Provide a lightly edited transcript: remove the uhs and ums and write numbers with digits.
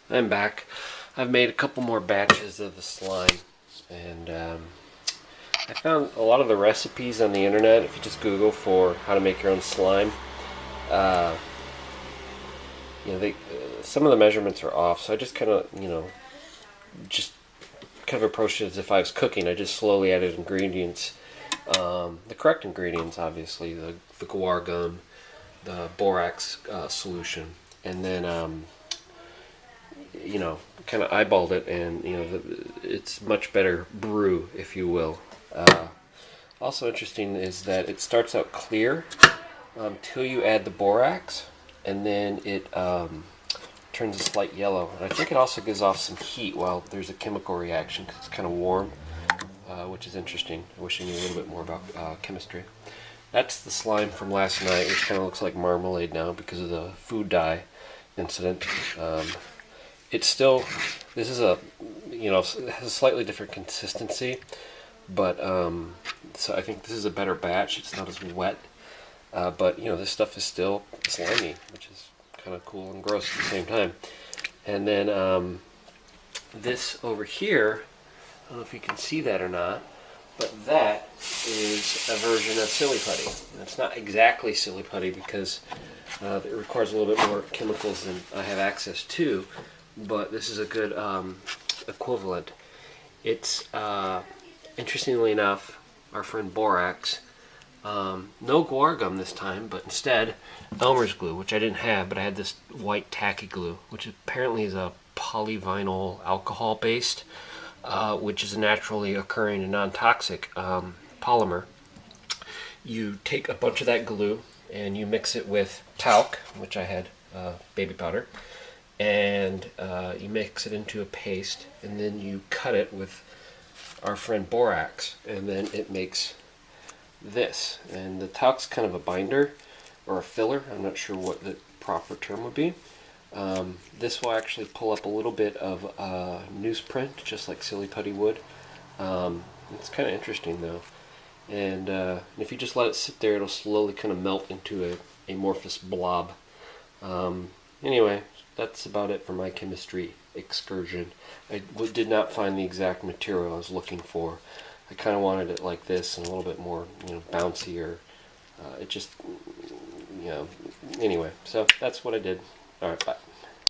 I'm back. I've made a couple more batches of the slime, and I found a lot of the recipes on the internet. If you just Google for how to make your own slime, uh, some of the measurements are off. So I just kind of just kind of approached it as if I was cooking. I just slowly added ingredients, the correct ingredients, obviously the guar gum, the borax solution, and then kind of eyeballed it, and it's much better brew, if you will. Also interesting is that it starts out clear till you add the borax, and then it turns a slight yellow. And I think it also gives off some heat while there's a chemical reaction because it's kind of warm, which is interesting. I wish I knew a little bit more about chemistry. That's the slime from last night, which kind of looks like marmalade now because of the food dye incident. It's still, this is a, it has a slightly different consistency, but so I think this is a better batch. It's not as wet, but this stuff is still slimy, which is kind of cool and gross at the same time. And then this over here, I don't know if you can see that or not, but that is a version of silly putty. And it's not exactly silly putty because it requires a little bit more chemicals than I have access to, but this is a good equivalent. It's, interestingly enough, our friend borax, no guar gum this time, but instead Elmer's glue, which I didn't have, but I had this white tacky glue, which apparently is a polyvinyl alcohol based, which is a naturally occurring and non-toxic polymer. You take a bunch of that glue and you mix it with talc, which I had baby powder, and you mix it into a paste, and then you cut it with our friend borax, and then it makes this. And the talc's kind of a binder or a filler. I'm not sure what the proper term would be. This will actually pull up a little bit of newsprint, just like silly putty would. It's kind of interesting though. And if you just let it sit there, it'll slowly kind of melt into a amorphous blob. Anyway, that's about it for my chemistry excursion. I did not find the exact material I was looking for. I kind of wanted it like this and a little bit more, bouncy, or it just, anyway. So that's what I did. All right, bye.